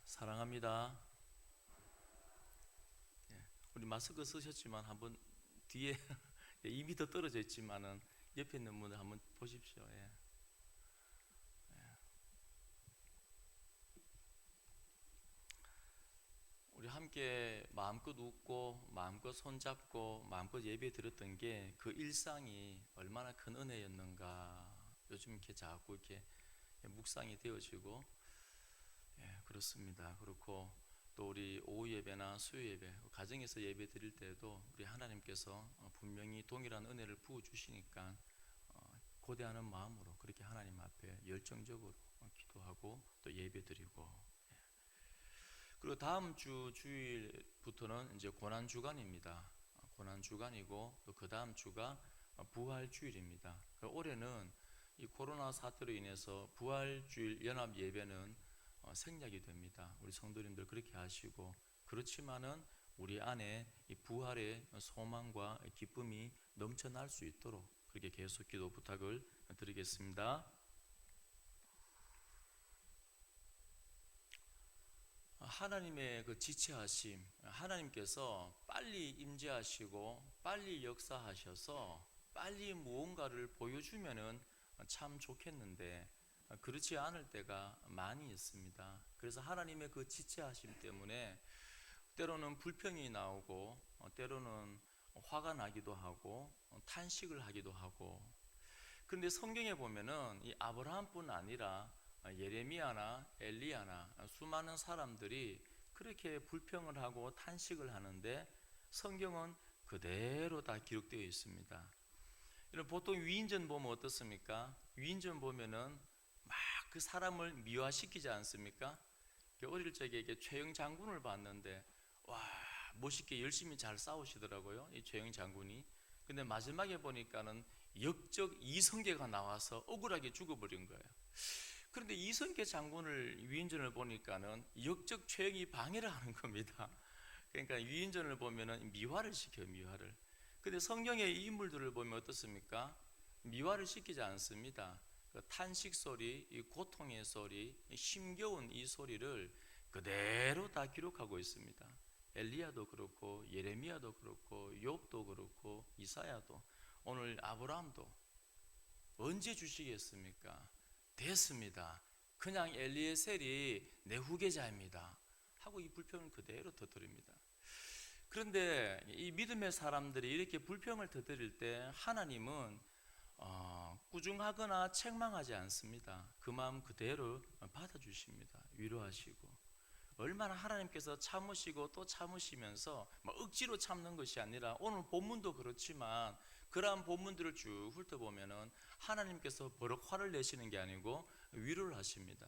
사랑합니다. 예, 우리 마스크 쓰셨지만 한번 뒤에 입이 더 떨어져 있지만은 옆에 있는 분들 한번 보십시오. 예. 우리 함께 마음껏 웃고 마음껏 손잡고 마음껏 예배 드렸던 게 그 일상이 얼마나 큰 은혜였는가. 요즘 이렇게 자꾸 이렇게 묵상이 되어지고, 예, 그렇습니다. 그렇고 또 우리 오후 예배나 수요 예배, 가정에서 예배 드릴 때에도 우리 하나님께서 분명히 동일한 은혜를 부어 주시니까 고대하는 마음으로 그렇게 하나님 앞에 열정적으로 기도하고 또 예배 드리고, 그리고 다음 주 주일부터는 이제 고난 주간입니다. 고난 주간이고 또 그 다음 주가 부활 주일입니다. 올해는 이 코로나 사태로 인해서 부활 주일 연합 예배는 생략이 됩니다. 우리 성도님들 그렇게 하시고, 그렇지만은 우리 안에 이 부활의 소망과 기쁨이 넘쳐날 수 있도록 그렇게 계속 기도 부탁을 드리겠습니다. 하나님의 그 지체하심, 하나님께서 빨리 임재하시고 빨리 역사하셔서 빨리 무언가를 보여주면은 참 좋겠는데 그렇지 않을 때가 많이 있습니다. 그래서 하나님의 그 지체하심 때문에 때로는 불평이 나오고 때로는 화가 나기도 하고 탄식을 하기도 하고. 그런데 성경에 보면은 이 아브라함뿐 아니라 예레미야나 엘리야나 수많은 사람들이 그렇게 불평을 하고 탄식을 하는데 성경은 그대로 다 기록되어 있습니다. 보통 위인전 보면 어떻습니까? 위인전 보면은 막 그 사람을 미화시키지 않습니까? 어릴 적에 이게 최영 장군을 봤는데 와, 멋있게 열심히 잘 싸우시더라고요, 이 최영 장군이. 근데 마지막에 보니까는 역적 이성계가 나와서 억울하게 죽어버린 거예요. 그런데 이성계 장군을 위인전을 보니까는 역적 최영이 방해를 하는 겁니다. 그러니까 위인전을 보면은 미화를 시켜요, 미화를. 근데 성경의 이 인물들을 보면 어떻습니까? 미화를 시키지 않습니다. 그 탄식 소리, 이 고통의 소리, 힘겨운 이 소리를 그대로 다 기록하고 있습니다. 엘리야도 그렇고 예레미야도 그렇고 욥도 그렇고 이사야도, 오늘 아브라함도 언제 주시겠습니까? 됐습니다. 그냥 엘리에셀이 내 후계자입니다 하고 이 불평을 그대로 터뜨립니다. 그런데 이 믿음의 사람들이 이렇게 불평을 터뜨릴 때 하나님은 꾸중하거나 책망하지 않습니다. 그 마음 그대로 받아주십니다. 위로하시고. 얼마나 하나님께서 참으시고 또 참으시면서 억지로 참는 것이 아니라, 오늘 본문도 그렇지만 그러한 본문들을 쭉 훑어보면은 하나님께서 버럭 화를 내시는 게 아니고 위로를 하십니다.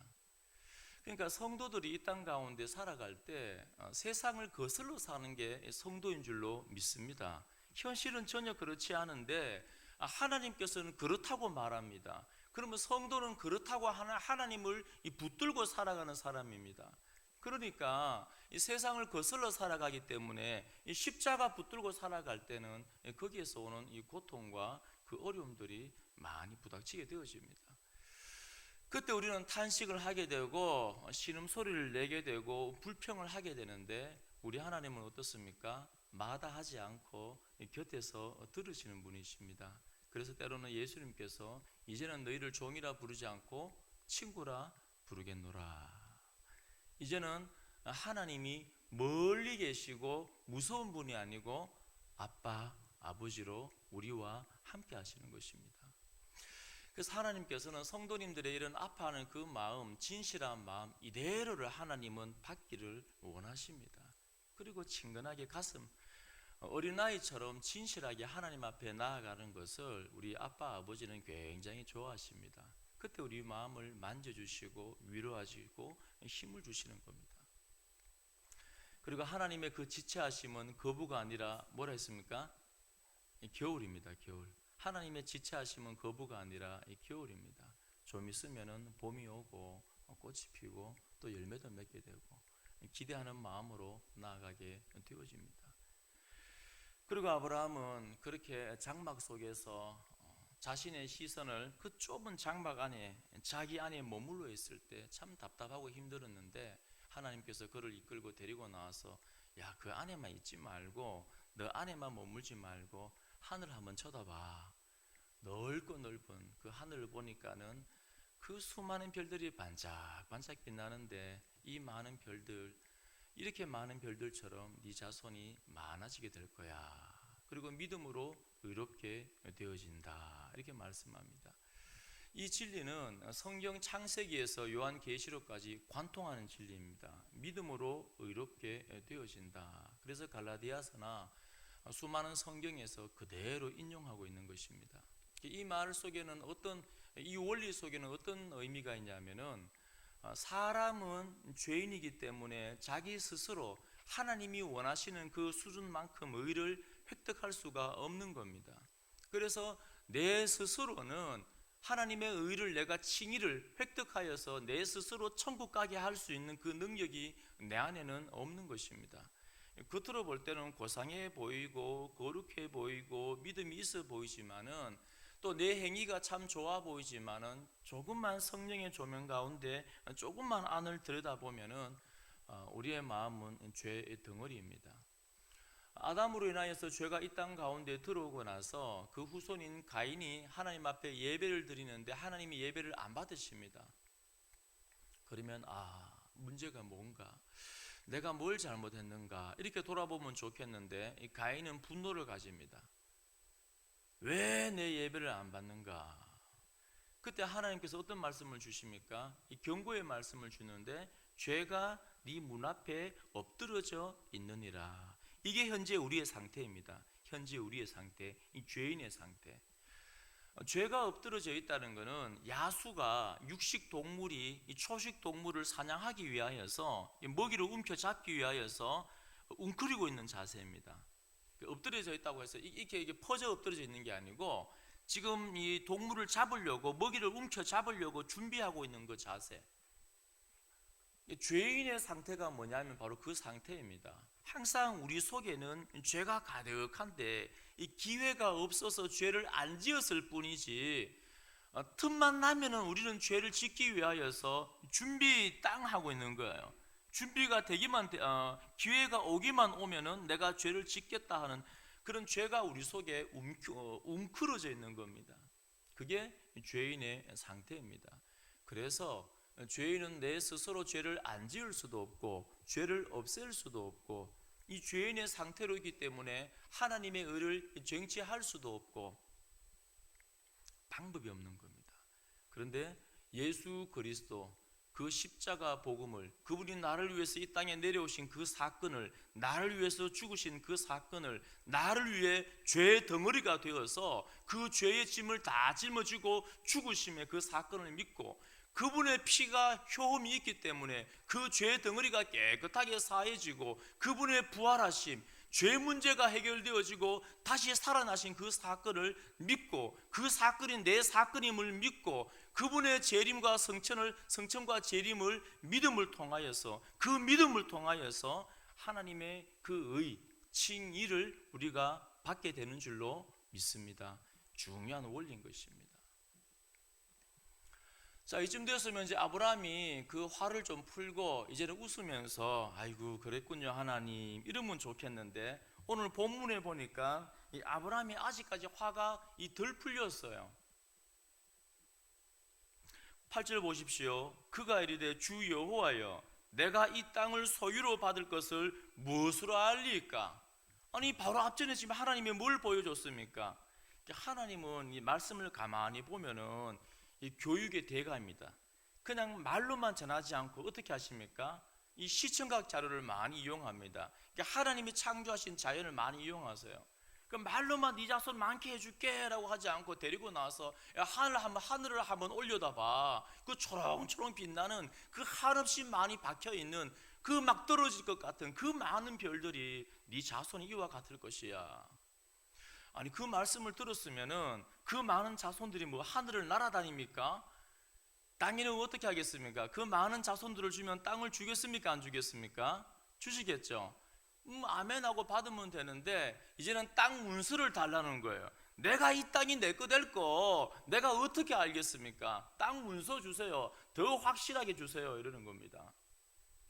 그러니까 성도들이 이 땅 가운데 살아갈 때 세상을 거슬러 사는 게 성도인 줄로 믿습니다. 현실은 전혀 그렇지 않은데 하나님께서는 그렇다고 말합니다. 그러면 성도는 그렇다고 하나님을 붙들고 살아가는 사람입니다. 그러니까 이 세상을 거슬러 살아가기 때문에 이 십자가 붙들고 살아갈 때는 거기에서 오는 이 고통과 그 어려움들이 많이 부닥치게 되어집니다. 그때 우리는 탄식을 하게 되고 신음소리를 내게 되고 불평을 하게 되는데, 우리 하나님은 어떻습니까? 마다하지 않고 곁에서 들으시는 분이십니다. 그래서 때로는 예수님께서 이제는 너희를 종이라 부르지 않고 친구라 부르겠노라. 이제는 하나님이 멀리 계시고 무서운 분이 아니고 아빠, 아버지로 우리와 함께 하시는 것입니다. 그래서 하나님께서는 성도님들의 이런 아파하는 그 마음, 진실한 마음 이대로를 하나님은 받기를 원하십니다. 그리고 친근하게 가슴, 어린아이처럼 진실하게 하나님 앞에 나아가는 것을 우리 아빠, 아버지는 굉장히 좋아하십니다. 그때 우리 마음을 만져주시고 위로하시고 힘을 주시는 겁니다. 그리고 하나님의 그 지체하심은 거부가 아니라 뭐라 했습니까? 겨울입니다. 겨울. 하나님의 지체하심은 거부가 아니라 겨울입니다. 좀 있으면은 봄이 오고 꽃이 피고 또 열매도 맺게 되고 기대하는 마음으로 나아가게 되어집니다. 그리고 아브라함은 그렇게 장막 속에서 자신의 시선을 그 좁은 장막 안에, 자기 안에 머물러 있을 때 참 답답하고 힘들었는데 하나님께서 그를 이끌고 데리고 나와서 야, 그 안에만 있지 말고 너 안에만 머물지 말고 하늘 한번 쳐다봐. 넓고 넓은 그 하늘을 보니까는 그 수많은 별들이 반짝반짝 빛나는데 이 많은 별들, 이렇게 많은 별들처럼 네 자손이 많아지게 될 거야. 그리고 믿음으로 의롭게 되어진다. 이렇게 말씀합니다. 이 진리는 성경 창세기에서 요한계시록까지 관통하는 진리입니다. 믿음으로 의롭게 되어진다. 그래서 갈라디아서나 수많은 성경에서 그대로 인용하고 있는 것입니다. 이 말 속에는 이 원리 속에는 어떤 의미가 있냐면은 사람은 죄인이기 때문에 자기 스스로 하나님이 원하시는 그 수준만큼 의를 획득할 수가 없는 겁니다. 그래서 내 스스로는 하나님의 의를 내가 칭의를 획득하여서 내 스스로 천국 가게 할 수 있는 그 능력이 내 안에는 없는 것입니다. 겉으로 볼 때는 고상해 보이고 거룩해 보이고 믿음이 있어 보이지만은 또 내 행위가 참 좋아 보이지만은 조금만 성령의 조명 가운데 조금만 안을 들여다보면은 우리의 마음은 죄의 덩어리입니다. 아담으로 인하여서 죄가 이 땅 가운데 들어오고 나서 그 후손인 가인이 하나님 앞에 예배를 드리는데 하나님이 예배를 안 받으십니다. 그러면 문제가 뭔가? 내가 뭘 잘못했는가? 이렇게 돌아보면 좋겠는데 이 가인은 분노를 가집니다. 왜 내 예배를 안 받는가? 그때 하나님께서 어떤 말씀을 주십니까? 이 경고의 말씀을 주는데 죄가 네 문 앞에 엎드러져 있느니라. 이게 현재 우리의 상태입니다. 현재 우리의 상태, 이 죄인의 상태. 죄가 엎드러져 있다는 것은 야수가 육식 동물이 이 초식 동물을 사냥하기 위하여서 먹이를 움켜잡기 위하여서 웅크리고 있는 자세입니다. 엎드려져 있다고 해서 이렇게 퍼져 엎드려져 있는 게 아니고 지금 이 동물을 잡으려고 먹이를 움켜잡으려고 준비하고 있는 그 자세. 죄인의 상태가 뭐냐면 바로 그 상태입니다. 항상 우리 속에는 죄가 가득한데 이 기회가 없어서 죄를 안 지었을 뿐이지 틈만 나면은 우리는 죄를 짓기 위하여서 준비 땅 하고 있는 거예요. 준비가 되기만 기회가 오기만 오면은 내가 죄를 짓겠다 하는 그런 죄가 우리 속에 웅크러져 있는 겁니다. 그게 죄인의 상태입니다. 그래서 죄인은 내 스스로 죄를 안 지을 수도 없고 죄를 없앨 수도 없고 이 죄인의 상태로 있기 때문에 하나님의 의를 쟁취할 수도 없고 방법이 없는 겁니다. 그런데 예수 그리스도 그 십자가 복음을, 그분이 나를 위해서 이 땅에 내려오신 그 사건을, 나를 위해서 죽으신 그 사건을, 나를 위해 죄의 덩어리가 되어서 그 죄의 짐을 다 짊어지고 죽으심의 그 사건을 믿고 그분의 피가 효험이 있기 때문에 그 죄의 덩어리가 깨끗하게 사해지고 그분의 부활하심, 죄 문제가 해결되어지고 다시 살아나신 그 사건을 믿고 그 사건이 내 사건임을 믿고 그분의 재림과 성천과 재림을 믿음을 통하여서 그 믿음을 통하여서 하나님의 그 의, 칭의를 우리가 받게 되는 줄로 믿습니다. 중요한 원리인 것입니다. 자, 이쯤 되었으면 이제 아브라함이 그 화를 좀 풀고 이제는 웃으면서 아이고 그랬군요 하나님 이러면 좋겠는데 오늘 본문에 보니까 이 아브라함이 아직까지 화가 덜 풀렸어요. 8절 보십시오. 그가 이르되 주 여호와여 내가 이 땅을 소유로 받을 것을 무엇으로 알리까? 아니 바로 앞전에 지금 하나님이 뭘 보여줬습니까? 하나님은 이 말씀을 가만히 보면은 이 교육의 대가입니다. 그냥 말로만 전하지 않고 어떻게 하십니까? 이 시청각 자료를 많이 이용합니다. 하나님이 창조하신 자연을 많이 이용하세요. 그 말로만 네 자손 많게 해줄게 라고 하지 않고 데리고 나와서 하늘을 한번 올려다봐. 그 초롱초롱 빛나는 그 한없이 많이 박혀있는 그 막 떨어질 것 같은 그 많은 별들이 네 자손이 이와 같을 것이야. 아니 그 말씀을 들었으면은 그 많은 자손들이 뭐 하늘을 날아다닙니까? 땅에는 어떻게 하겠습니까? 그 많은 자손들을 주면 땅을 주겠습니까? 안 주겠습니까? 주시겠죠. 아멘하고 받으면 되는데 이제는 땅 문서를 달라는 거예요. 내가 이 땅이 내 거 될 거 내가 어떻게 알겠습니까? 땅 문서 주세요. 더 확실하게 주세요. 이러는 겁니다.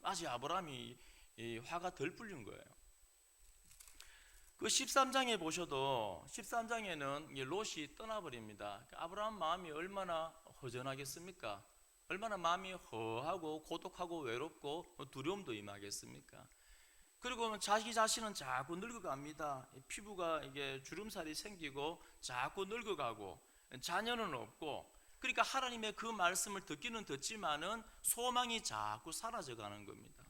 아직 아브라함이 이 화가 덜 풀린 거예요. 그 13장에 보셔도 13장에는 롯이 떠나버립니다. 아브라함 마음이 얼마나 허전하겠습니까? 얼마나 마음이 허하고 고독하고 외롭고 두려움도 임하겠습니까? 그리고 자기 자신은 자꾸 늙어갑니다. 피부가 이게 주름살이 생기고 자꾸 늙어가고 자녀는 없고, 그러니까 하나님의 그 말씀을 듣기는 듣지만은 소망이 자꾸 사라져가는 겁니다.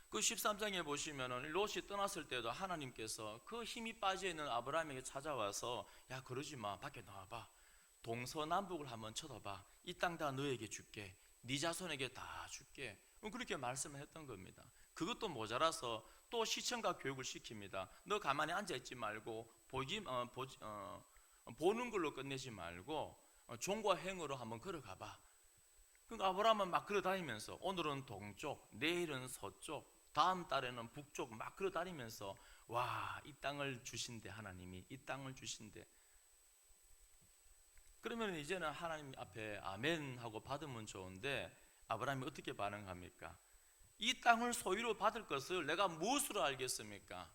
그 13장에 보시면은 롯이 떠났을 때도 하나님께서 그 힘이 빠져있는 아브라함에게 찾아와서 야, 그러지 마, 밖에 나와봐, 동서남북을 한번 쳐다봐, 이 땅 다 너에게 줄게, 네 자손에게 다 줄게, 그렇게 말씀을 했던 겁니다. 그것도 모자라서 또 시청각 교육을 시킵니다. 너 가만히 앉아있지 말고 보는 걸로 끝내지 말고 종과 행으로 한번 걸어가봐. 그러니까 아브라함은 막 걸어다니면서 오늘은 동쪽, 내일은 서쪽, 다음 달에는 북쪽 막 걸어다니면서 와, 이 땅을 주신대, 하나님이 이 땅을 주신대. 그러면 이제는 하나님 앞에 아멘 하고 받으면 좋은데 아브라함이 어떻게 반응합니까? 이 땅을 소유로 받을 것을 내가 무엇으로 알겠습니까?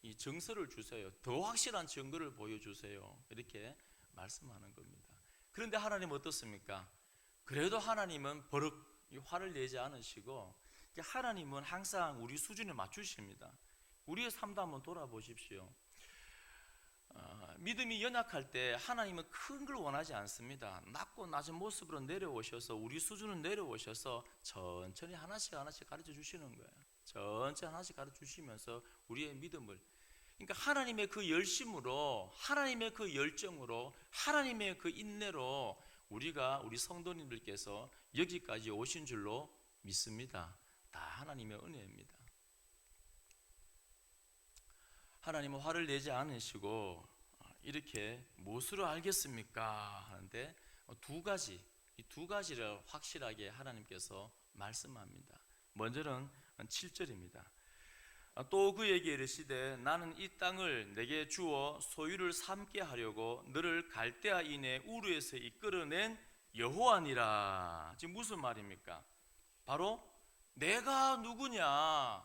이 증서를 주세요. 더 확실한 증거를 보여주세요. 이렇게 말씀하는 겁니다. 그런데 하나님은 어떻습니까? 그래도 하나님은 버럭 화를 내지 않으시고 하나님은 항상 우리 수준에 맞추십니다. 우리의 삶도 한번 돌아보십시오. 믿음이 연약할 때 하나님은 큰 걸 원하지 않습니다. 낮고 낮은 모습으로 내려오셔서 우리 수준을 내려오셔서 천천히 하나씩 가르쳐 주시는 거예요. 천천히 하나씩 가르쳐 주시면서 우리의 믿음을, 그러니까 하나님의 그 열심으로, 하나님의 그 열정으로, 하나님의 그 인내로 우리 성도님들께서 여기까지 오신 줄로 믿습니다. 다 하나님의 은혜입니다. 하나님은 화를 내지 않으시고 이렇게 무엇으로 알겠습니까? 하는데 이 두 가지를 확실하게 하나님께서 말씀합니다. 먼저는 7절입니다. 또 그에게 이르시되 나는 이 땅을 내게 주어 소유를 삼게 하려고 너를 갈대아인의 우르에서 이끌어낸 여호와니라. 지금 무슨 말입니까? 바로 내가 누구냐?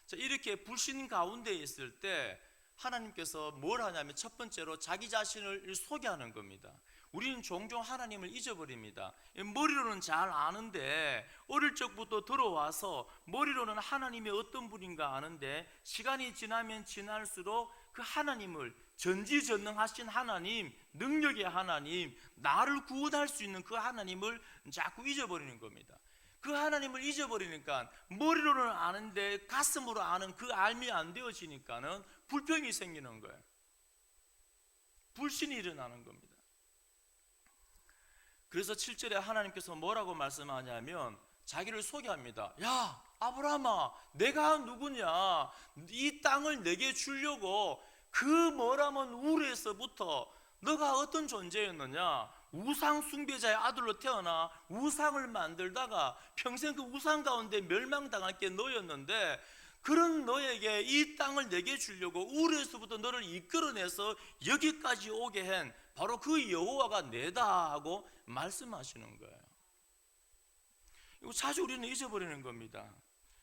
자, 이렇게 불신 가운데 있을 때 하나님께서 뭘 하냐면 첫 번째로 자기 자신을 소개하는 겁니다. 우리는 종종 하나님을 잊어버립니다. 머리로는 잘 아는데, 어릴 적부터 들어와서 머리로는 하나님이 어떤 분인가 아는데 시간이 지나면 지날수록 그 하나님을, 전지전능하신 하나님, 능력의 하나님, 나를 구원할 수 있는 그 하나님을 자꾸 잊어버리는 겁니다. 그 하나님을 잊어버리니까 머리로는 아는데 가슴으로 아는 그 알미 안 되어지니까는 불평이 생기는 거예요. 불신이 일어나는 겁니다. 그래서 7절에 하나님께서 뭐라고 말씀하냐면 자기를 소개합니다. 야, 아브라함아, 내가 누구냐? 이 땅을 내게 주려고 그 뭐라면 우르에서부터 너가 어떤 존재였느냐? 우상 숭배자의 아들로 태어나 우상을 만들다가 평생 그 우상 가운데 멸망당할 게 너였는데, 그런 너에게 이 땅을 내게 주려고 우르에서부터 너를 이끌어내서 여기까지 오게 한 바로 그 여호와가 내다 하고 말씀하시는 거예요. 이거 자주 우리는 잊어버리는 겁니다.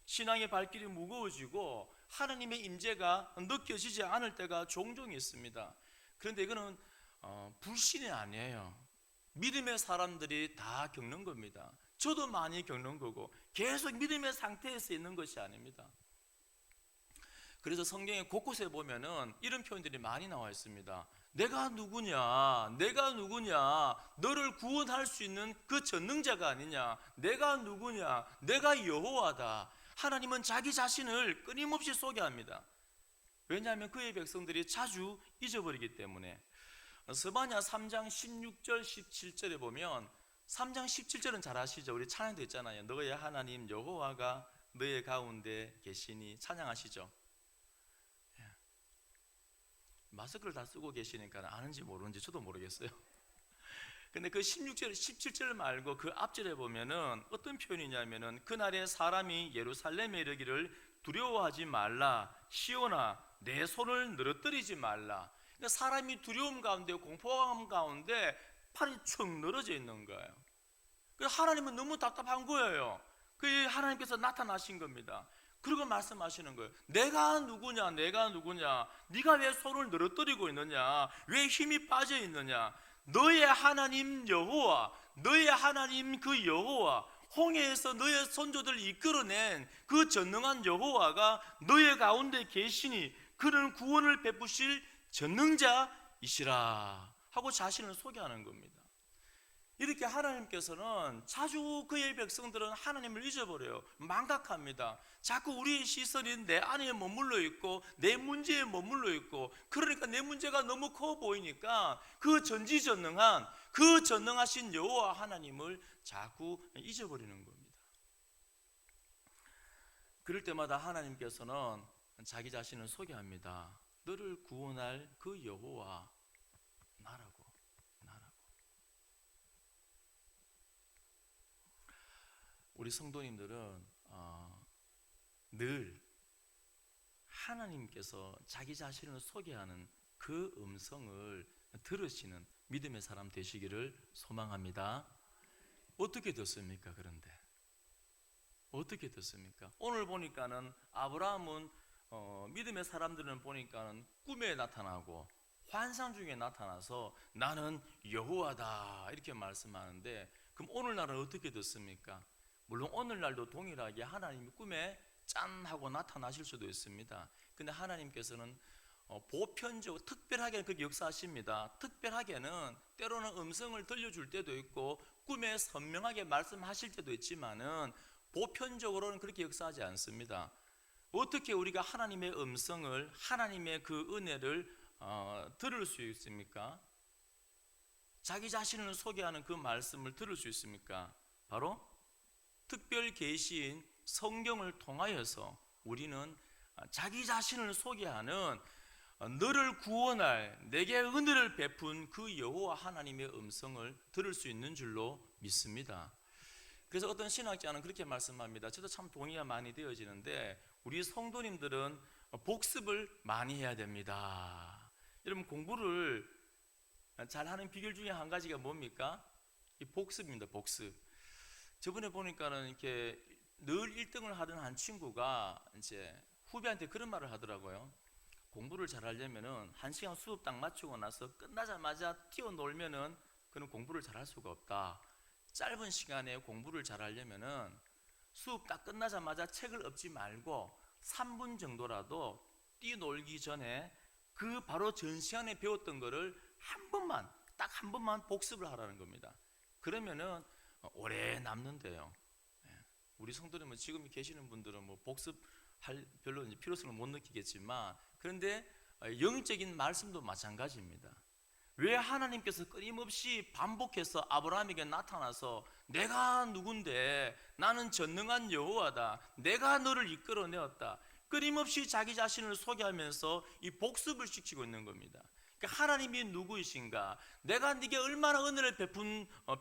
신앙의 발길이 무거워지고 하나님의 임재가 느껴지지 않을 때가 종종 있습니다. 그런데 이거는 불신이 아니에요. 믿음의 사람들이 다 겪는 겁니다. 저도 많이 겪는 거고 계속 믿음의 상태에서 있는 것이 아닙니다. 그래서 성경에 곳곳에 보면은 이런 표현들이 많이 나와 있습니다. 내가 누구냐? 너를 구원할 수 있는 그 전능자가 아니냐? 내가 누구냐? 내가 여호와다. 하나님은 자기 자신을 끊임없이 소개합니다. 왜냐하면 그의 백성들이 자주 잊어버리기 때문에. 스바냐 3장 16절 17절에 보면, 3장 17절은 잘 아시죠? 우리 찬양도 있잖아요. 너의 하나님 여호와가 너의 가운데 계시니, 찬양하시죠? 마스크를 다 쓰고 계시니까 아는지 모르는지 저도 모르겠어요. 근데 그 16절, 17절 말고 그 앞절에 보면은 어떤 표현이냐면은 그날에 사람이 예루살렘에 이르기를 두려워하지 말라, 시온아 내 손을 늘어뜨리지 말라. 그러니까 사람이 두려움 가운데 공포감 가운데 팔이 축 늘어져 있는 거예요. 그래서 하나님은 너무 답답한 거예요. 그 하나님께서 나타나신 겁니다. 그리고 말씀하시는 거예요. 내가 누구냐, 내가 누구냐, 네가 왜 손을 늘어뜨리고 있느냐, 왜 힘이 빠져 있느냐. 너의 하나님 여호와, 너의 하나님 그 여호와, 홍해에서 너의 선조들을 이끌어낸 그 전능한 여호와가 너의 가운데 계시니 그는 구원을 베푸실 전능자이시라 하고 자신을 소개하는 겁니다. 이렇게 하나님께서는 자주 그의 백성들은 하나님을 잊어버려요. 망각합니다. 자꾸 우리의 시선이 내 안에 머물러 있고 내 문제에 머물러 있고, 그러니까 내 문제가 너무 커 보이니까 그 전지전능한, 그 전능하신 여호와 하나님을 자꾸 잊어버리는 겁니다. 그럴 때마다 하나님께서는 자기 자신을 소개합니다. 너를 구원할 그 여호와 나라고. 우리 성도님들은 늘 하나님께서 자기 자신을 소개하는 그 음성을 들으시는 믿음의 사람 되시기를 소망합니다. 어떻게 됐습니까? 그런데 어떻게 됐습니까? 오늘 보니까는 아브라함은 믿음의 사람들은 보니까는 꿈에 나타나고 환상 중에 나타나서 나는 여호와다 이렇게 말씀하는데, 그럼 오늘날은 어떻게 됐습니까? 물론 오늘날도 동일하게 하나님이 꿈에 짠 하고 나타나실 수도 있습니다. 근데 하나님께서는 보편적으로 특별하게 그렇게 역사하십니다. 특별하게는 때로는 음성을 들려줄 때도 있고 꿈에 선명하게 말씀하실 때도 있지만은 보편적으로는 그렇게 역사하지 않습니다. 어떻게 우리가 하나님의 음성을, 하나님의 그 은혜를 들을 수 있습니까? 자기 자신을 소개하는 그 말씀을 들을 수 있습니까? 바로 특별 계시인 성경을 통하여서 우리는 자기 자신을 소개하는, 너를 구원할, 내게 은혜를 베푼 그 여호와 하나님의 음성을 들을 수 있는 줄로 믿습니다. 그래서 어떤 신학자는 그렇게 말씀합니다. 저도 참 동의가 많이 되어지는데, 우리 성도님들은 복습을 많이 해야 됩니다. 여러분, 공부를 잘하는 비결 중에 한 가지가 뭡니까? 이 복습입니다. 복습. 저번에 보니까는 이렇게 늘 1등을 하던 한 친구가 이제 후배한테 그런 말을 하더라고요. 공부를 잘하려면은 1시간 수업 딱 마치고 나서 끝나자마자 뛰어놀면은 그는 공부를 잘할 수가 없다. 짧은 시간에 공부를 잘하려면은 수업 딱 끝나자마자 책을 엎지 말고 3분 정도라도 뛰놀기 전에 그 바로 전 시간에 배웠던 거를 딱 한 번만 복습을 하라는 겁니다. 그러면은 오래 남는데요. 우리 성도님은 지금 계시는 분들은 뭐 복습할 별로 필요성을 못 느끼겠지만, 그런데 영적인 말씀도 마찬가지입니다. 왜 하나님께서 끊임없이 반복해서 아브라함에게 나타나서 내가 누군데, 나는 전능한 여호와다, 내가 너를 이끌어내었다, 끊임없이 자기 자신을 소개하면서 이 복습을 시키고 있는 겁니다. 그러니까 하나님이 누구이신가, 내가 네게 얼마나 은혜를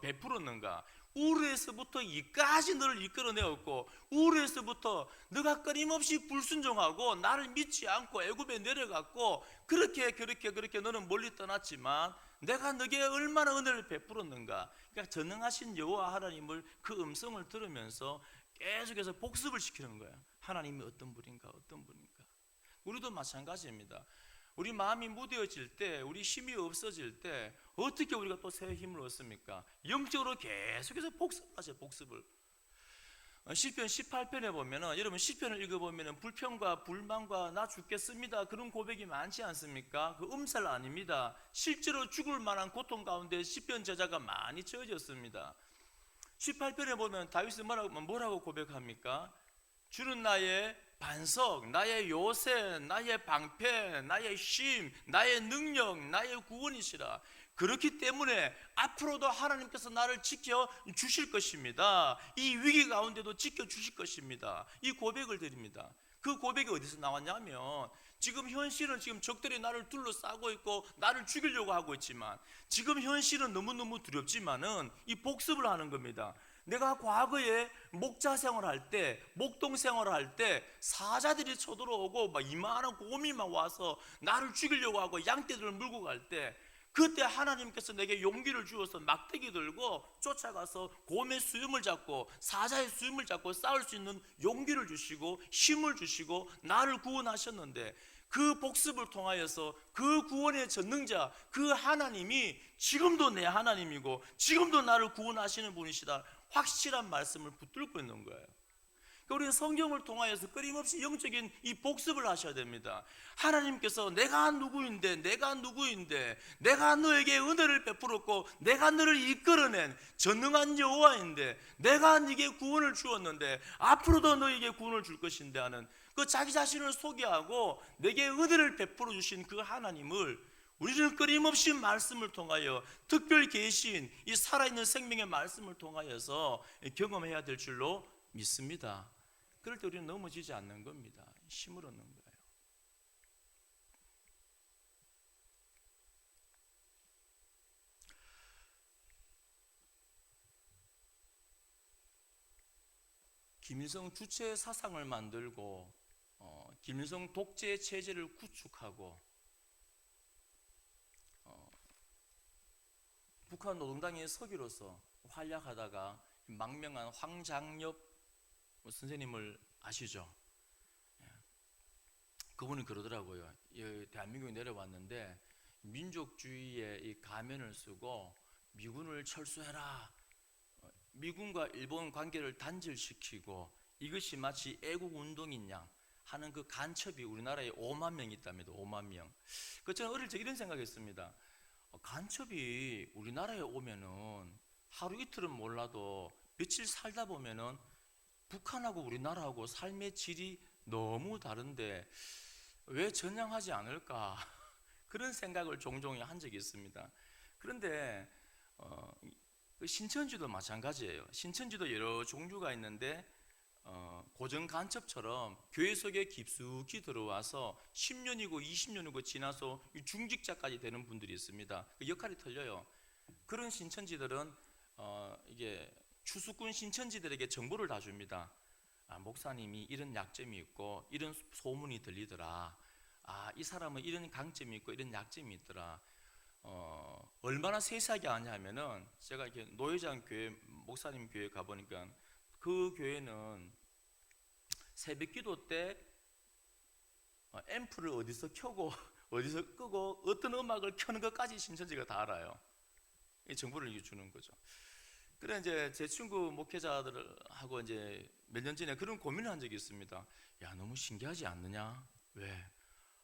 베풀었는가, 우르에서부터 이까지 너를 이끌어내었고, 우르에서부터 너가 끊임없이 불순종하고 나를 믿지 않고 애굽에 내려갔고, 그렇게 너는 멀리 떠났지만 내가 너에게 얼마나 은혜를 베풀었는가. 그러니까 전능하신 여호와 하나님을, 그 음성을 들으면서 계속해서 복습을 시키는 거야. 하나님이 어떤 분인가. 우리도 마찬가지입니다. 우리 마음이 무뎌질 때, 우리 힘이 없어질 때 어떻게 우리가 또 새 힘을 얻습니까? 영적으로 계속해서 복습하세요. 복습을. 시편 18편에 보면은, 여러분 시편을 읽어보면은 불평과 불만과 나 죽겠습니다 그런 고백이 많지 않습니까? 그 음살 아닙니다. 실제로 죽을 만한 고통 가운데 시편 저자가 많이 처해졌습니다. 18편에 보면 다윗은 뭐라고 고백합니까? 주는 나의 반석, 나의 요새, 나의 방패, 나의 쉼, 나의 능력, 나의 구원이시라. 그렇기 때문에 앞으로도 하나님께서 나를 지켜주실 것입니다. 이 위기 가운데도 지켜주실 것입니다. 이 고백을 드립니다. 그 고백이 어디서 나왔냐면, 지금 현실은 지금 적들이 나를 둘러싸고 있고 나를 죽이려고 하고 있지만, 지금 현실은 너무너무 두렵지만은 이 복습을 하는 겁니다. 내가 과거에 목자 생활할 때, 목동 생활할 때 사자들이 쳐들어오고 막 이만한 곰이 막 와서 나를 죽이려고 하고 양떼들을 물고 갈 때, 그때 하나님께서 내게 용기를 주어서 막대기 들고 쫓아가서 곰의 수염을 잡고 사자의 수염을 잡고 싸울 수 있는 용기를 주시고 힘을 주시고 나를 구원하셨는데, 그 복습을 통하여서 그 구원의 전능자 그 하나님이 지금도 내 하나님이고 지금도 나를 구원하시는 분이시다, 확실한 말씀을 붙들고 있는 거예요. 우리는 성경을 통하여서 끊임없이 영적인 이 복습을 하셔야 됩니다. 하나님께서 내가 누구인데 내가 너에게 은혜를 베풀었고 내가 너를 이끌어낸 전능한 여호와인데 내가 네게 구원을 주었는데 앞으로도 너에게 구원을 줄 것인데 하는 그 자기 자신을 소개하고 내게 은혜를 베풀어 주신 그 하나님을 우리는 끊임없이 말씀을 통하여, 특별 계신 이 살아있는 생명의 말씀을 통하여서 경험해야 될 줄로 믿습니다. 그럴 때 우리는 넘어지지 않는 겁니다. 힘을 얻는 거예요. 김일성 주체 사상을 만들고 김일성 독재 체제를 구축하고 북한 노동당의 서기로서 활약하다가 망명한 황장엽 선생님을 아시죠? 그분은 그러더라고요. 대한민국에 내려왔는데 민족주의의 이 가면을 쓰고 미군을 철수해라, 미군과 일본 관계를 단절시키고 이것이 마치 애국운동인 양 하는 그 간첩이 우리나라에 5만 명 있답니다. 5만 명. 저는 어릴 적 이런 생각했습니다. 간첩이 우리나라에 오면은 하루 이틀은 몰라도 며칠 살다 보면은 북한하고 우리나라하고 삶의 질이 너무 다른데 왜 전향하지 않을까, 그런 생각을 종종 한 적이 있습니다. 그런데 신천지도 마찬가지예요. 신천지도 여러 종류가 있는데 고정 간첩처럼 교회 속에 깊숙이 들어와서 10년이고 20년이고 지나서 중직자까지 되는 분들이 있습니다. 그 역할이 틀려요. 그런 신천지들은 이게 추수꾼 신천지들에게 정보를 다 줍니다. 목사님이 이런 약점이 있고 이런 소문이 들리더라. 이 사람은 이런 강점이 있고 이런 약점이 있더라. 얼마나 세세하게 아냐 하면은, 제가 이렇게 노회장 교회, 목사님 교회 가보니까 그 교회는 새벽 기도 때 앰프를 어디서 켜고 어디서 끄고 어떤 음악을 켜는 것까지 신천지가 다 알아요. 이 정보를 주는 거죠. 그래 이제 제 친구 목회자들하고 이제 몇 년 전에 그런 고민을 한 적이 있습니다. 야, 너무 신기하지 않느냐? 왜?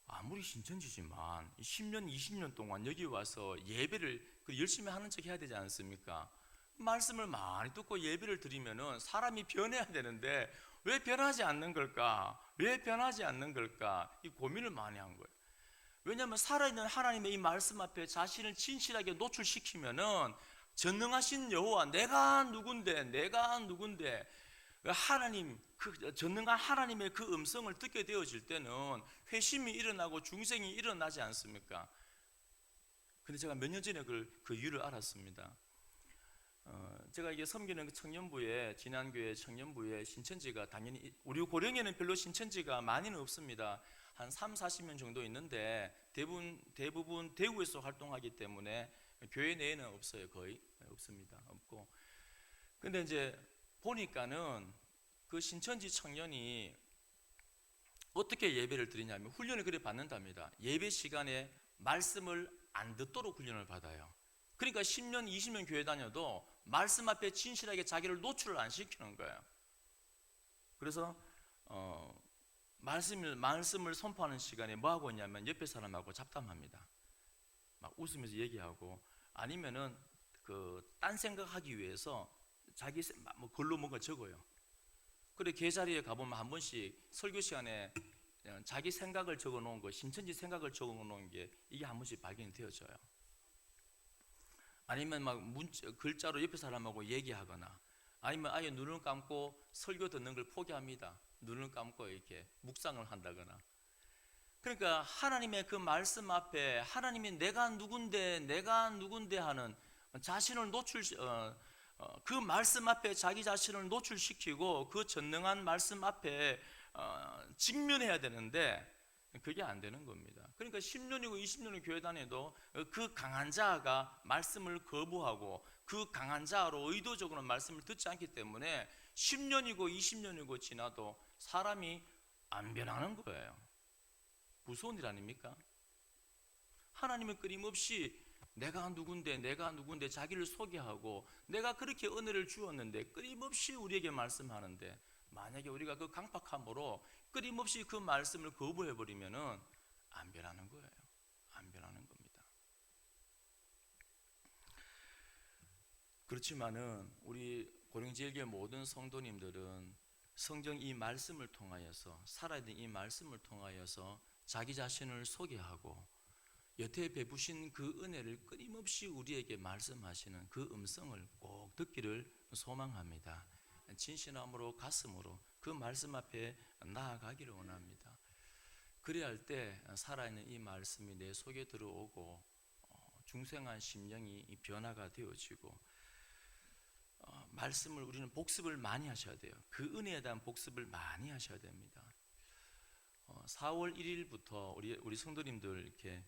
아무리 신천지지만 10년, 20년 동안 여기 와서 예배를 열심히 하는 척 해야 되지 않습니까? 말씀을 많이 듣고 예배를 드리면은 사람이 변해야 되는데 왜 변하지 않는 걸까? 왜 변하지 않는 걸까? 이 고민을 많이 한 거예요. 왜냐하면 살아있는 하나님의 이 말씀 앞에 자신을 진실하게 노출시키면은 전능하신 여호와, 내가 누군데 하나님, 그 전능한 하나님의 그 음성을 듣게 되어질 때는 회심이 일어나고 중생이 일어나지 않습니까? 근데 제가 몇 년 전에 그 이유를 알았습니다. 제가 이게 섬기는 청년부에, 진안교회 청년부에 신천지가 당연히, 우리 고령에는 별로 신천지가 많이는 없습니다. 한 30-40명 정도 있는데 대부분 대구에서 활동하기 때문에 교회 내에는 없어요. 거의 없습니다. 없고. 근데 이제 보니까는 그 신천지 청년이 어떻게 예배를 드리냐면 훈련을 그래 받는답니다. 예배 시간에 말씀을 안 듣도록 훈련을 받아요. 그러니까 10년, 20년 교회 다녀도 말씀 앞에 진실하게 자기를 노출을 안 시키는 거예요. 그래서 말씀을 선포하는 시간에 뭐 하고 있냐면 옆에 사람하고 잡담합니다. 막 웃으면서 얘기하고, 아니면은 딴 생각하기 위해서 자기 글로 뭔가 적어요. 그래 계자리에 가보면 한 번씩 설교 시간에 자기 생각을 적어 놓은 거, 신천지 생각을 적어 놓은 게 이게 한 번씩 발견이 되어져요. 아니면 막 글자로 옆에 사람하고 얘기하거나, 아니면 아예 눈을 감고 설교 듣는 걸 포기합니다. 눈을 감고 이렇게 묵상을 한다거나. 그러니까 하나님의 그 말씀 앞에 하나님이 내가 누군데 하는 자신을 그 말씀 앞에 자기 자신을 노출시키고 그 전능한 말씀 앞에 직면해야 되는데 그게 안 되는 겁니다. 그러니까 10년이고 20년을 교회 다녀도 그 강한 자가 말씀을 거부하고 그 강한 자로 의도적으로 말씀을 듣지 않기 때문에 10년이고 20년이고 지나도 사람이 안 변하는 거예요. 무서운 일 아닙니까? 하나님은 끊임없이 내가 누군데 자기를 소개하고 내가 그렇게 은혜를 주었는데 끊임없이 우리에게 말씀하는데, 만약에 우리가 그 강팍함으로 끊임없이 그 말씀을 거부해버리면은 안 변하는 거예요. 안 변하는 겁니다. 그렇지만은 우리 고령제일교회 모든 성도님들은 성경 이 말씀을 통하여서, 살아있는 이 말씀을 통하여서 자기 자신을 소개하고 여태 베푸신 그 은혜를 끊임없이 우리에게 말씀하시는 그 음성을 꼭 듣기를 소망합니다. 진실함으로 가슴으로 그 말씀 앞에 나아가기를 원합니다. 그래야 할 때 살아있는 이 말씀이 내 속에 들어오고 중생한 심령이 변화가 되어지고, 말씀을 우리는 복습을 많이 하셔야 돼요. 그 은혜에 대한 복습을 많이 하셔야 됩니다. 4월 1일부터 우리 성도님들 이렇게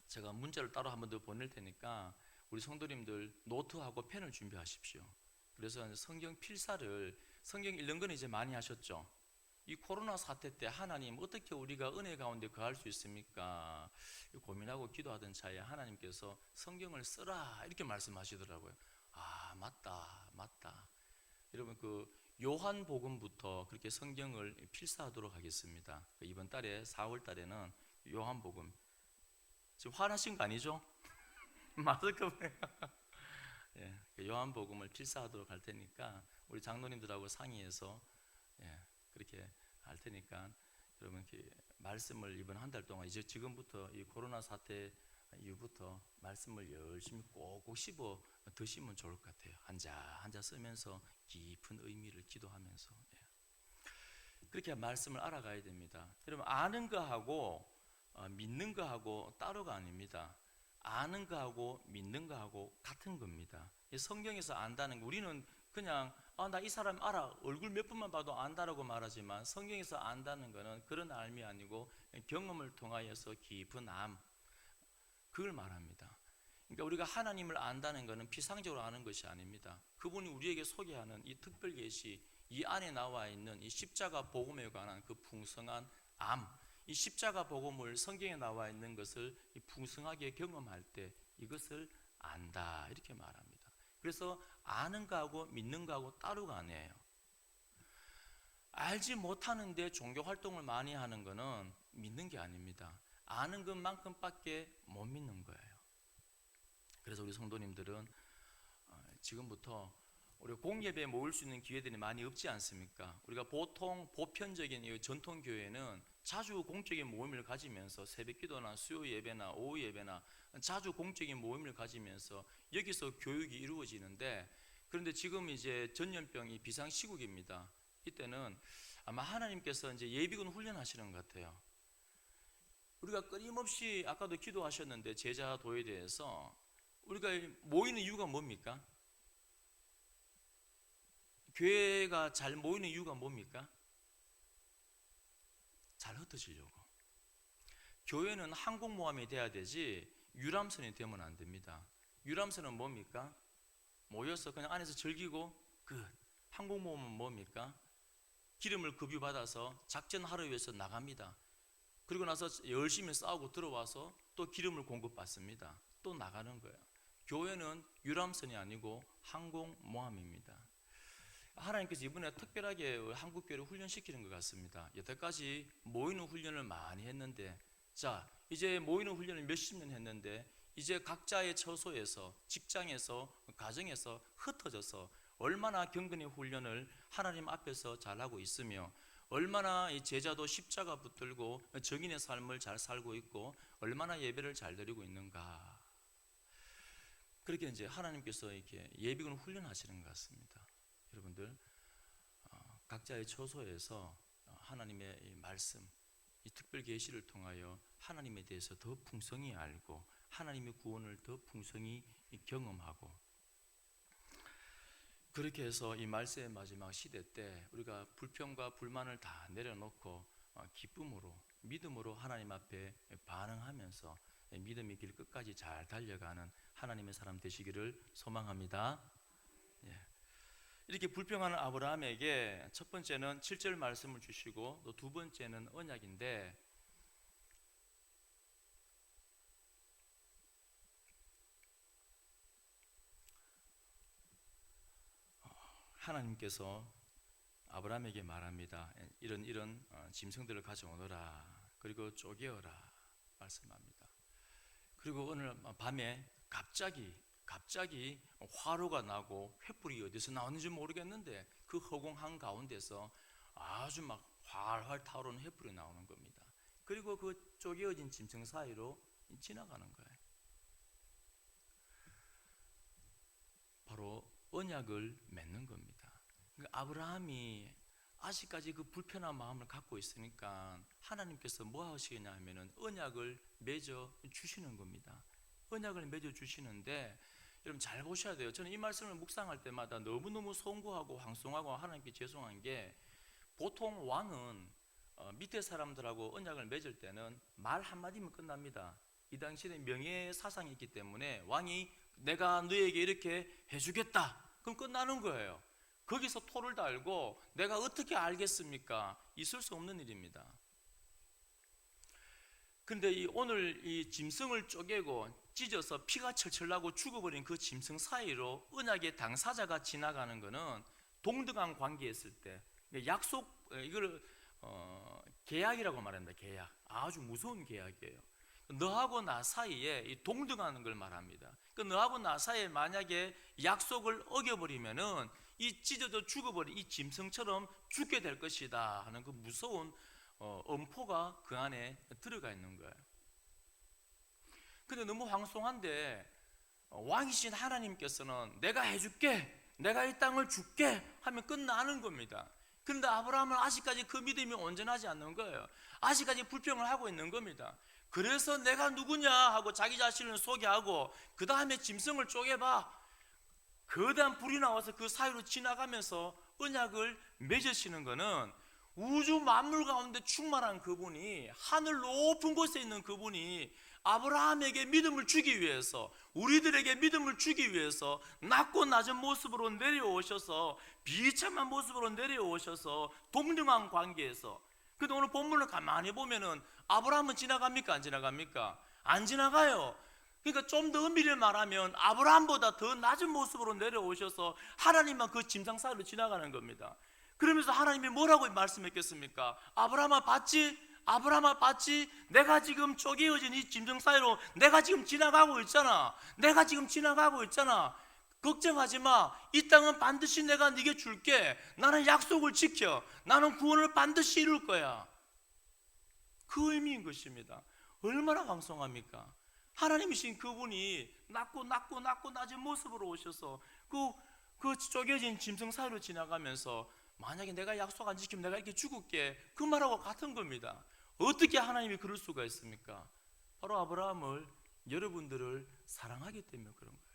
제가 문자를 따로 한 번 더 보낼 테니까 우리 성도님들 노트하고 펜을 준비하십시오. 그래서 성경 필사를, 성경 읽는 건 이제 많이 하셨죠. 이 코로나 사태 때 하나님 어떻게 우리가 은혜 가운데 거할 수 있습니까? 고민하고 기도하던 차에 하나님께서 성경을 쓰라 이렇게 말씀하시더라고요. 아, 맞다. 여러분, 그 요한복음부터 그렇게 성경을 필사하도록 하겠습니다. 이번 달에 4월 달에는 요한복음, 지금 화나신 거 아니죠? 마스크 예, 요한복음을 필사하도록 할 테니까 우리 장로님들하고 상의해서 그렇게 할 테니까 여러분 말씀을 이번 한 달 동안, 이제 지금부터 이 코로나 사태 이후부터 말씀을 열심히 꼭꼭 씹어 드시면 좋을 것 같아요. 한자 쓰면서 깊은 의미를 기도하면서 그렇게 말씀을 알아가야 됩니다. 여러분, 아는 거하고 믿는 거하고 따로가 아닙니다. 아는 거하고 믿는 거하고 같은 겁니다. 성경에서 안다는 거, 우리는 그냥 나 이 사람 알아, 얼굴 몇 번만 봐도 안다라고 말하지만, 성경에서 안다는 거는 그런 알미 아니고 경험을 통하여서 깊은 암, 그걸 말합니다. 그러니까 우리가 하나님을 안다는 것은 피상적으로 아는 것이 아닙니다. 그분이 우리에게 소개하는 이 특별 계시, 이 안에 나와 있는 이 십자가 복음에 관한 그 풍성한 암, 이 십자가 복음을, 성경에 나와 있는 것을 풍성하게 경험할 때 이것을 안다 이렇게 말합니다. 그래서 아는 거하고 믿는 거하고 따로가 아니에요. 알지 못하는데 종교 활동을 많이 하는 거는 믿는 게 아닙니다. 아는 것만큼밖에 못 믿는 거예요. 그래서 우리 성도님들은 지금부터 우리가 공예배에 모일 수 있는 기회들이 많이 없지 않습니까? 우리가 보통 보편적인 이 전통 교회는 자주 공적인 모임을 가지면서 새벽기도나 수요 예배나 오후 예배나 자주 공적인 모임을 가지면서 여기서 교육이 이루어지는데, 그런데 지금 이제 전염병이 비상시국입니다. 이때는 아마 하나님께서 이제 예비군 훈련하시는 것 같아요. 우리가 끊임없이 아까도 기도하셨는데 제자도에 대해서 우리가 모이는 이유가 뭡니까? 교회가 잘 모이는 이유가 뭡니까? 잘 흩어지려고. 교회는 항공모함이 돼야 되지 유람선이 되면 안 됩니다. 유람선은 뭡니까? 모여서 그냥 안에서 즐기고 끝. 항공모함은 뭡니까? 기름을 급유받아서 작전하러 위해서 나갑니다. 그리고 나서 열심히 싸우고 들어와서 또 기름을 공급받습니다. 또 나가는 거예요. 교회는 유람선이 아니고 항공모함입니다. 하나님께서 이번에 특별하게 한국교회를 훈련시키는 것 같습니다. 여태까지 모이는 훈련을 많이 했는데, 자, 이제 모이는 훈련을 몇십 년 했는데 이제 각자의 처소에서, 직장에서, 가정에서 흩어져서 얼마나 경건의 훈련을 하나님 앞에서 잘하고 있으며, 얼마나 이 제자도 십자가 붙들고 정인의 삶을 잘 살고 있고 얼마나 예배를 잘 드리고 있는가. 그렇게 이제 하나님께서 이렇게 예비군 훈련하시는 것 같습니다. 여러분들 각자의 처소에서 하나님의 이 말씀, 이 특별 계시를 통하여 하나님에 대해서 더 풍성히 알고 하나님의 구원을 더 풍성히 경험하고, 그렇게 해서 이 말세의 마지막 시대 때 우리가 불평과 불만을 다 내려놓고 기쁨으로, 믿음으로 하나님 앞에 반응하면서 믿음의 길 끝까지 잘 달려가는 하나님의 사람 되시기를 소망합니다. 예. 이렇게 불평하는 아브라함에게 첫 번째는 7절 말씀을 주시고 또 두 번째는 언약인데, 하나님께서 아브라함에게 말합니다. 이런 짐승들을 가져오너라, 그리고 쪼개어라 말씀합니다. 그리고 오늘 밤에 갑자기 화로가 나고 횃불이 어디서 나오는지 모르겠는데 그 허공 한가운데서 아주 막 활활 타오르는 횃불이 나오는 겁니다. 그리고 그 쪼개어진 짐승 사이로 지나가는 거예요. 바로 언약을 맺는 겁니다. 그러니까 아브라함이 아직까지 그 불편한 마음을 갖고 있으니까 하나님께서 뭐 하시겠냐 하면은 언약을 맺어 주시는 겁니다. 언약을 맺어 주시는데, 여러분 잘 보셔야 돼요. 저는 이 말씀을 묵상할 때마다 너무너무 송구하고 황송하고 하나님께 죄송한 게, 보통 왕은 밑에 사람들하고 언약을 맺을 때는 말 한마디면 끝납니다. 이 당시에는 명예 사상이 있기 때문에 왕이 내가 너에게 이렇게 해주겠다 그럼 끝나는 거예요. 거기서 토를 달고 내가 어떻게 알겠습니까? 있을 수 없는 일입니다. 그런데 오늘 이 짐승을 쪼개고 찢어서 피가 철철 나고 죽어버린 그 짐승 사이로 언약의 당사자가 지나가는 것은 동등한 관계였을 때, 약속, 이걸 계약이라고 말합니다. 계약. 아주 무서운 계약이에요. 너하고 나 사이에 이 동등하는 걸 말합니다. 그 너하고 나 사이에 만약에 약속을 어겨버리면은 이 찢어져 죽어버린 이 짐승처럼 죽게 될 것이다 하는 그 무서운 엄포가 그 안에 들어가 있는 거예요. 근데 너무 황송한데 왕이신 하나님께서는 내가 해줄게, 내가 이 땅을 줄게 하면 끝나는 겁니다. 그런데 아브라함은 아직까지 그 믿음이 온전하지 않는 거예요. 아직까지 불평을 하고 있는 겁니다. 그래서 내가 누구냐 하고 자기 자신을 소개하고 그 다음에 짐승을 쪼개봐. 거대한 불이 나와서 그 사이로 지나가면서 언약을 맺으시는 것은 우주 만물 가운데 충만한 그분이, 하늘 높은 곳에 있는 그분이 아브라함에게 믿음을 주기 위해서, 우리들에게 믿음을 주기 위해서 낮고 낮은 모습으로 내려오셔서, 비참한 모습으로 내려오셔서 동등한 관계에서. 근데 오늘 본문을 가만히 보면은 아브라함은 지나갑니까? 안 지나갑니까? 안 지나가요. 그러니까 좀 더 엄밀히 말하면 아브라함보다 더 낮은 모습으로 내려오셔서 하나님만 그 짐승 사이로 지나가는 겁니다. 그러면서 하나님이 뭐라고 말씀했겠습니까? 아브라함아 봤지? 아브라함아 봤지? 내가 지금 쪼개어진 이 짐승 사이로 내가 지금 지나가고 있잖아. 내가 지금 지나가고 있잖아. 걱정하지 마. 이 땅은 반드시 내가 네게 줄게. 나는 약속을 지켜. 나는 구원을 반드시 이룰 거야. 그 의미인 것입니다. 얼마나 황송합니까? 하나님이신 그분이 낮고 낮은 모습으로 오셔서 그 쪼개진 짐승 사이로 지나가면서 만약에 내가 약속 안 지키면 내가 이렇게 죽을게, 그 말하고 같은 겁니다. 어떻게 하나님이 그럴 수가 있습니까? 바로 아브라함을, 여러분들을 사랑하기 때문에 그런 거예요.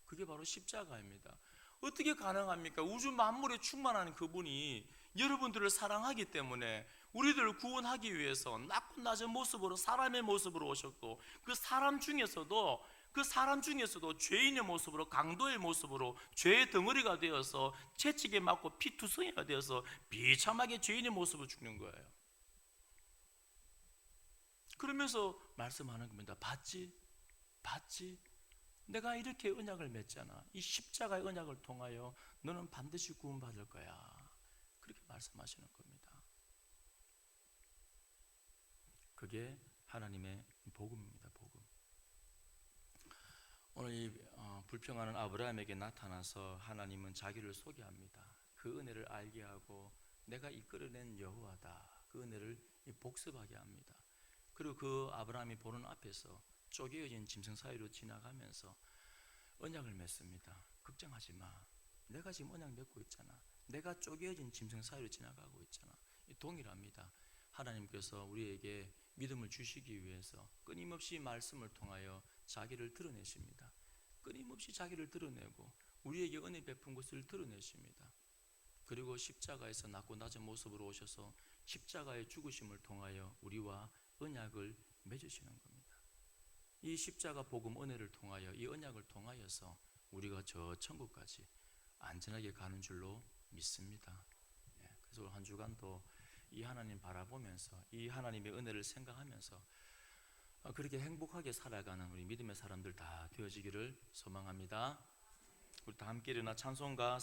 그게 바로 십자가입니다. 어떻게 가능합니까? 우주 만물에 충만한 그분이 여러분들을 사랑하기 때문에 우리들을 구원하기 위해서 낮고 낮은 모습으로, 사람의 모습으로 오셨고, 그 사람 중에서도 죄인의 모습으로, 강도의 모습으로 죄의 덩어리가 되어서 채찍에 맞고 피투성이가 되어서 비참하게 죄인의 모습으로 죽는 거예요. 그러면서 말씀하는 겁니다. 봤지? 내가 이렇게 언약을 맺잖아. 이 십자가의 언약을 통하여 너는 반드시 구원받을 거야. 그렇게 말씀하시는 겁니다. 그게 하나님의 복음입니다. 복음. 오늘 이 불평하는 아브라함에게 나타나서 하나님은 자기를 소개합니다. 그 은혜를 알게 하고 내가 이끌어낸 여호와다, 그 은혜를 복습하게 합니다. 그리고 그 아브라함이 보는 앞에서 쪼개어진 짐승 사이로 지나가면서 언약을 맺습니다. 걱정하지 마. 내가 지금 언약 맺고 있잖아. 내가 쪼개어진 짐승 사이로 지나가고 있잖아. 동일합니다. 하나님께서 우리에게 믿음을 주시기 위해서 끊임없이 말씀을 통하여 자기를 드러내십니다. 끊임없이 자기를 드러내고 우리에게 은혜 베푼 것을 드러내십니다. 그리고 십자가에서 낮고 낮은 모습으로 오셔서 십자가의 죽으심을 통하여 우리와 언약을 맺으시는 겁니다. 이 십자가 복음 은혜를 통하여 이 언약을 통하여서 우리가 저 천국까지 안전하게 가는 줄로 믿습니다. 그래서 한 주간도 이 하나님 바라보면서 이 하나님의 은혜를 생각하면서 그렇게 행복하게 살아가는 우리 믿음의 사람들 다 되어지기를 소망합니다. 우리 다 함께 일어나 찬송가